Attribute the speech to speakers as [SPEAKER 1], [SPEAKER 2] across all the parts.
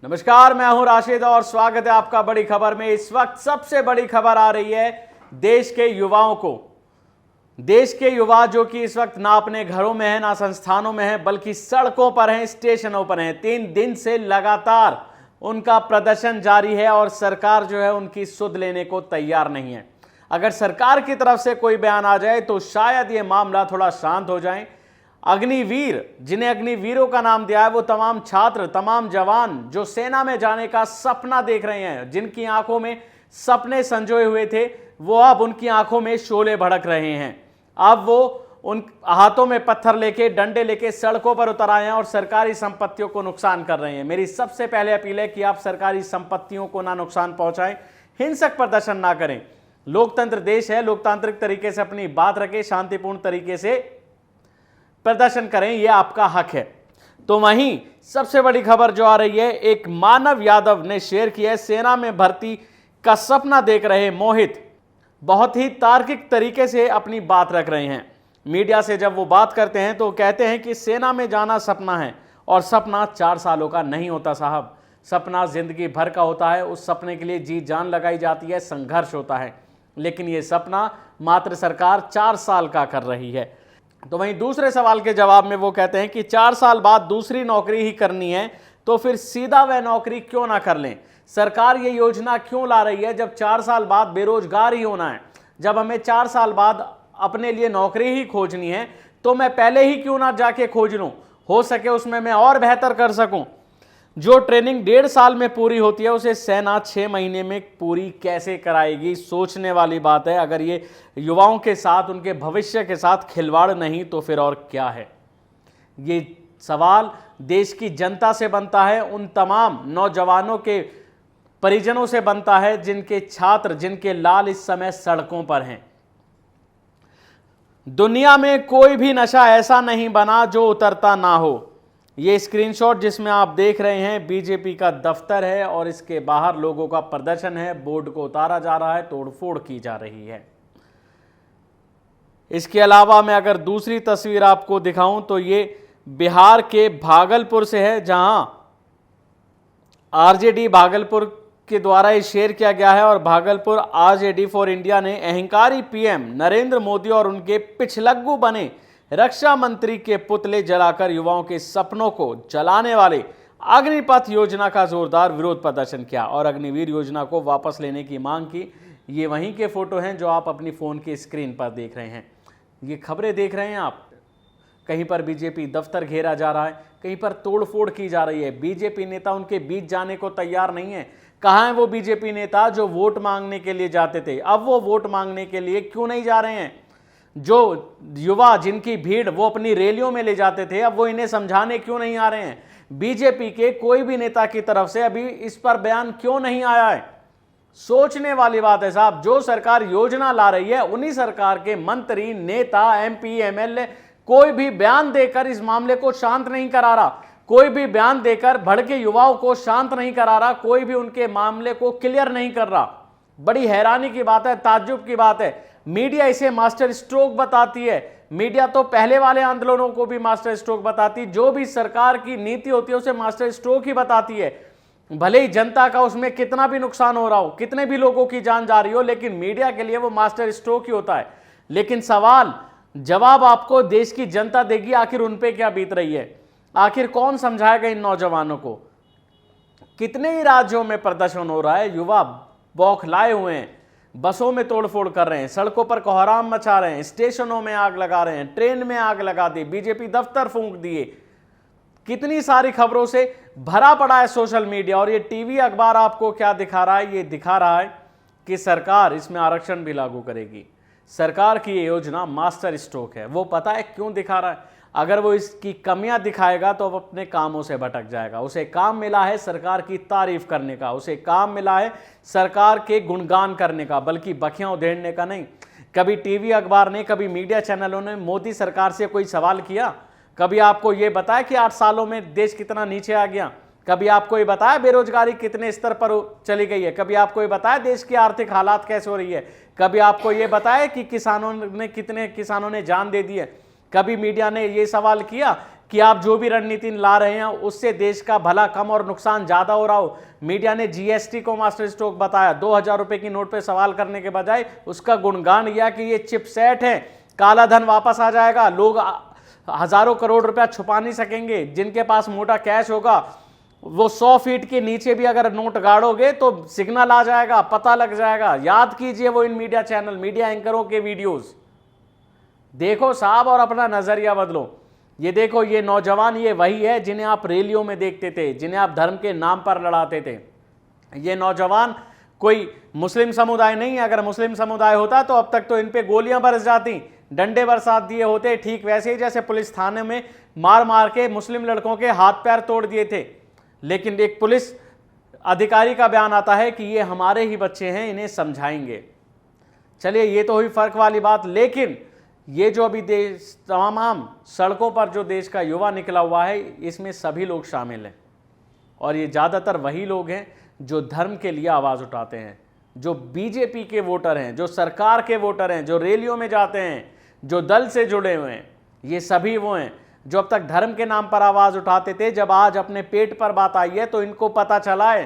[SPEAKER 1] नमस्कार, मैं हूं राशिद और स्वागत है आपका बड़ी खबर में। इस वक्त सबसे बड़ी खबर आ रही है देश के युवाओं को। देश के युवा जो कि इस वक्त ना अपने घरों में है, ना संस्थानों में है, बल्कि सड़कों पर हैं, स्टेशनों पर हैं। 3 दिन से लगातार उनका प्रदर्शन जारी है और सरकार जो है उनकी सुध लेने को तैयार नहीं है। अगर सरकार की तरफ से कोई बयान आ जाए तो शायद ये मामला थोड़ा शांत हो जाए। अग्निवीर, जिन्हें अग्निवीरों का नाम दिया है, वो तमाम छात्र, तमाम जवान जो सेना में जाने का सपना देख रहे हैं, जिनकी आंखों में सपने संजोए हुए थे, वो अब उनकी आंखों में शोले भड़क रहे हैं। अब वो उन हाथों में पत्थर लेके, डंडे लेके सड़कों पर उतर आए हैं और सरकारी संपत्तियों को नुकसान कर रहे हैं। मेरी सबसे पहले अपील है कि आप सरकारी संपत्तियों को ना नुकसान पहुंचाएं, हिंसक प्रदर्शन ना करें। लोकतंत्र देश है, लोकतांत्रिक तरीके से अपनी बात रखें, शांतिपूर्ण तरीके से प्रदर्शन करें, यह आपका हक है। तो वहीं सबसे बड़ी खबर जो आ रही है, एक मानव यादव ने शेयर किया है। सेना में भर्ती का सपना देख रहे मोहित बहुत ही तार्किक तरीके से अपनी बात रख रहे हैं। मीडिया से जब वो बात करते हैं तो कहते हैं कि सेना में जाना सपना है और सपना 4 सालों का नहीं होता साहब, सपना जिंदगी भर का होता है। उस सपने के लिए जी जान लगाई जाती है, संघर्ष होता है, लेकिन ये सपना मात्र सरकार 4 साल का कर रही है। तो वहीं दूसरे सवाल के जवाब में वो कहते हैं कि 4 साल बाद दूसरी नौकरी ही करनी है तो फिर सीधा वह नौकरी क्यों ना कर लें। सरकार ये योजना क्यों ला रही है जब 4 साल बाद बेरोजगार ही होना है। जब हमें 4 साल बाद अपने लिए नौकरी ही खोजनी है तो मैं पहले ही क्यों ना जाके खोज लूं, हो सके उसमें मैं और बेहतर कर सकूं। जो ट्रेनिंग 1.5 साल में पूरी होती है उसे सेना 6 महीने में पूरी कैसे कराएगी। सोचने वाली बात है। अगर ये युवाओं के साथ, उनके भविष्य के साथ खिलवाड़ नहीं तो फिर और क्या है। ये सवाल देश की जनता से बनता है, उन तमाम नौजवानों के परिजनों से बनता है जिनके छात्र, जिनके लाल इस समय सड़कों पर हैं। दुनिया में कोई भी नशा ऐसा नहीं बना जो उतरता ना हो। ये स्क्रीनशॉट जिसमें आप देख रहे हैं बीजेपी का दफ्तर है और इसके बाहर लोगों का प्रदर्शन है। बोर्ड को उतारा जा रहा है, तोड़फोड़ की जा रही है। इसके अलावा मैं अगर दूसरी तस्वीर आपको दिखाऊं तो ये बिहार के भागलपुर से है, जहां आरजेडी भागलपुर के द्वारा ये शेयर किया गया है। और भागलपुर आरजेडी फॉर इंडिया ने अहंकारी पीएम नरेंद्र मोदी और उनके पिछलग्गू बने रक्षा मंत्री के पुतले जलाकर युवाओं के सपनों को जलाने वाले अग्निपथ योजना का जोरदार विरोध प्रदर्शन किया और अग्निवीर योजना को वापस लेने की मांग की। ये वहीं के फोटो हैं जो आप अपनी फोन की स्क्रीन पर देख रहे हैं। ये खबरें देख रहे हैं आप। कहीं पर बीजेपी दफ्तर घेरा जा रहा है, कहीं पर तोड़फोड़ की जा रही है। बीजेपी नेता उनके बीच जाने को तैयार नहीं है। कहाँ है वो बीजेपी नेता जो वोट मांगने के लिए जाते थे? अब वो वोट मांगने के लिए क्यों नहीं जा रहे हैं? जो युवा, जिनकी भीड़ वो अपनी रैलियों में ले जाते थे, अब वो इन्हें समझाने क्यों नहीं आ रहे हैं? बीजेपी के कोई भी नेता की तरफ से अभी इस पर बयान क्यों नहीं आया है? सोचने वाली बात है साहब। जो सरकार योजना ला रही है, उन्हीं सरकार के मंत्री, नेता, एमपी, एमएलए कोई भी बयान देकर इस मामले को शांत नहीं करा रहा। कोई भी बयान देकर भड़के युवाओं को शांत नहीं करा रहा। कोई भी उनके मामले को क्लियर नहीं कर रहा। बड़ी हैरानी की बात है, ताज्जुब की बात है। मीडिया इसे मास्टर स्ट्रोक बताती है। मीडिया तो पहले वाले आंदोलनों को भी मास्टर स्ट्रोक बताती, जो भी सरकार की नीति होती है उसे मास्टर स्ट्रोक ही बताती है। भले ही जनता का उसमें कितना भी नुकसान हो रहा हो, कितने भी लोगों की जान जा रही हो, लेकिन मीडिया के लिए वो मास्टर स्ट्रोक ही होता है। लेकिन सवाल जवाब आपको देश की जनता देगी। आखिर उन पे क्या बीत रही है? आखिर कौन समझाएगा इन नौजवानों को? कितने ही राज्यों में प्रदर्शन हो रहा है, युवा बौखलाए हुए हैं, बसों में तोड़फोड़ कर रहे हैं, सड़कों पर कोहराम मचा रहे हैं, स्टेशनों में आग लगा रहे हैं, ट्रेन में आग लगा दी, बीजेपी दफ्तर फूंक दिए। कितनी सारी खबरों से भरा पड़ा है सोशल मीडिया। और ये टीवी अखबार आपको क्या दिखा रहा है? ये दिखा रहा है कि सरकार इसमें आरक्षण भी लागू करेगी। सरकार की ये योजना मास्टर स्ट्रोक है। वो पता है क्यों दिखा रहा है? अगर वो इसकी कमियां दिखाएगा तो वो अपने कामों से भटक जाएगा। उसे काम मिला है सरकार की तारीफ करने का, उसे काम मिला है सरकार के गुणगान करने का, बल्कि बखियां उधेड़ने का नहीं। कभी टीवी अखबार ने, कभी मीडिया चैनलों ने मोदी सरकार से कोई सवाल किया? कभी आपको ये बताया कि 8 सालों में देश कितना नीचे आ गया? कभी आपको ये बताया बेरोजगारी कितने स्तर पर चली गई है? कभी आपको ये बताया देश की आर्थिक हालात कैसे हो रही है? कभी आपको ये बताया कि किसानों ने, कितने किसानों ने जान दे दी है? कभी मीडिया ने ये सवाल किया कि आप जो भी रणनीति ला रहे हैं उससे देश का भला कम और नुकसान ज्यादा हो रहा हो। मीडिया ने जीएसटी को मास्टर स्ट्रोक बताया, 2000 रुपए की नोट पे सवाल करने के बजाय उसका गुणगान किया कि ये चिपसेट है, काला धन वापस आ जाएगा, लोग हजारों करोड़ रुपया छुपा नहीं सकेंगे, जिनके पास मोटा कैश होगा वो 100 फीट के नीचे भी अगर नोट गाड़ोगे तो सिग्नल आ जाएगा, पता लग जाएगा। याद कीजिए वो इन मीडिया चैनल, मीडिया एंकरों के वीडियोस देखो साहब और अपना नजरिया बदलो। ये देखो, ये नौजवान ये वही है जिन्हें आप रैलियों में देखते थे, जिन्हें आप धर्म के नाम पर लड़ाते थे। ये नौजवान कोई मुस्लिम समुदाय नहीं है, अगर मुस्लिम समुदाय होता तो अब तक तो इन पे गोलियां बरस जाती, डंडे बरसात दिए होते, ठीक वैसे ही जैसे पुलिस थाने में मार मार के मुस्लिम लड़कों के हाथ पैर तोड़ दिए थे। लेकिन एक पुलिस अधिकारी का बयान आता है कि ये हमारे ही बच्चे हैं, इन्हें समझाएंगे। चलिए ये तो हुई फर्क वाली बात, लेकिन ये जो अभी देश तमाम सड़कों पर जो देश का युवा निकला हुआ है इसमें सभी लोग शामिल हैं, और ये ज़्यादातर वही लोग हैं जो धर्म के लिए आवाज़ उठाते हैं, जो बीजेपी के वोटर हैं, जो सरकार के वोटर हैं, जो रैलियों में जाते हैं, जो दल से जुड़े हुए हैं। ये सभी वो हैं जो अब तक धर्म के नाम पर आवाज़ उठाते थे। जब आज अपने पेट पर बात आई है तो इनको पता चला है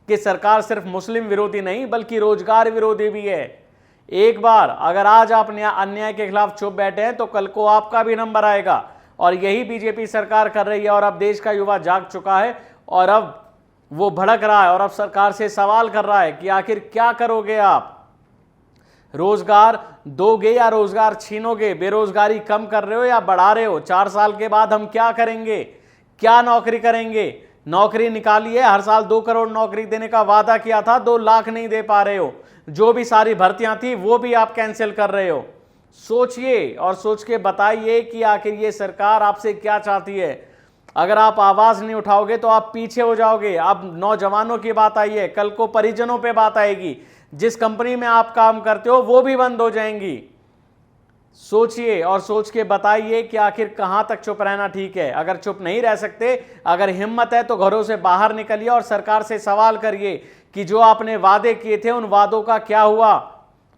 [SPEAKER 1] कि सरकार सिर्फ मुस्लिम विरोधी नहीं बल्कि रोजगार विरोधी भी है। एक बार अगर आज आप अन्याय के खिलाफ चुप बैठे हैं तो कल को आपका भी नंबर आएगा, और यही बीजेपी सरकार कर रही है। और अब देश का युवा जाग चुका है और अब वो भड़क रहा है और अब सरकार से सवाल कर रहा है कि आखिर क्या करोगे आप, रोजगार दोगे या रोजगार छीनोगे, बेरोजगारी कम कर रहे हो या बढ़ा रहे हो, 4 साल के बाद हम क्या करेंगे, क्या नौकरी करेंगे। नौकरी निकाली है, हर साल 2 करोड़ नौकरी देने का वादा किया था, 2 लाख नहीं दे पा रहे हो, जो भी सारी भर्तियां थी वो भी आप कैंसिल कर रहे हो। सोचिए और सोच के बताइए कि आखिर ये सरकार आपसे क्या चाहती है। अगर आप आवाज नहीं उठाओगे तो आप पीछे हो जाओगे। अब नौजवानों की बात आई है, कल को परिजनों पे बात आएगी, जिस कंपनी में आप काम करते हो वो भी बंद हो जाएंगी। सोचिए और सोच के बताइए कि आखिर कहां तक चुप रहना ठीक है। अगर चुप नहीं रह सकते, अगर हिम्मत है तो घरों से बाहर निकलिए और सरकार से सवाल करिए कि जो आपने वादे किए थे उन वादों का क्या हुआ।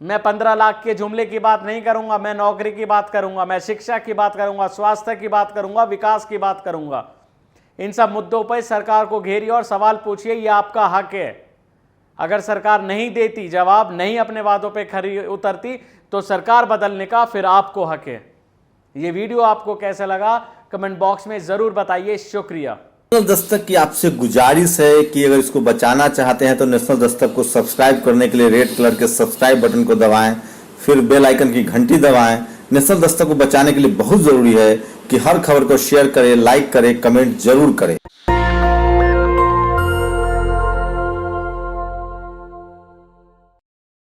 [SPEAKER 1] मैं 15 लाख के जुमले की बात नहीं करूंगा, मैं नौकरी की बात करूंगा, मैं शिक्षा की बात करूंगा, स्वास्थ्य की बात करूंगा, विकास की बात करूंगा। इन सब मुद्दों पर सरकार को घेरिए और सवाल पूछिए, ये आपका हक है। अगर सरकार नहीं देती जवाब, नहीं अपने वादों पे खरी उतरती तो सरकार बदलने का फिर आपको हक है। ये वीडियो आपको कैसा लगा कमेंट बॉक्स में जरूर बताइए। शुक्रिया।
[SPEAKER 2] नेशनल दस्तक की आपसे गुजारिश है कि अगर इसको बचाना चाहते हैं तो नेशनल दस्तक को सब्सक्राइब करने के लिए रेड कलर के सब्सक्राइब बटन को दबाएं, फिर बेल आइकन की घंटी दबाएं। नेशनल दस्तक को बचाने के लिए बहुत जरूरी है कि हर खबर को शेयर करें, लाइक करें, कमेंट जरूर करें।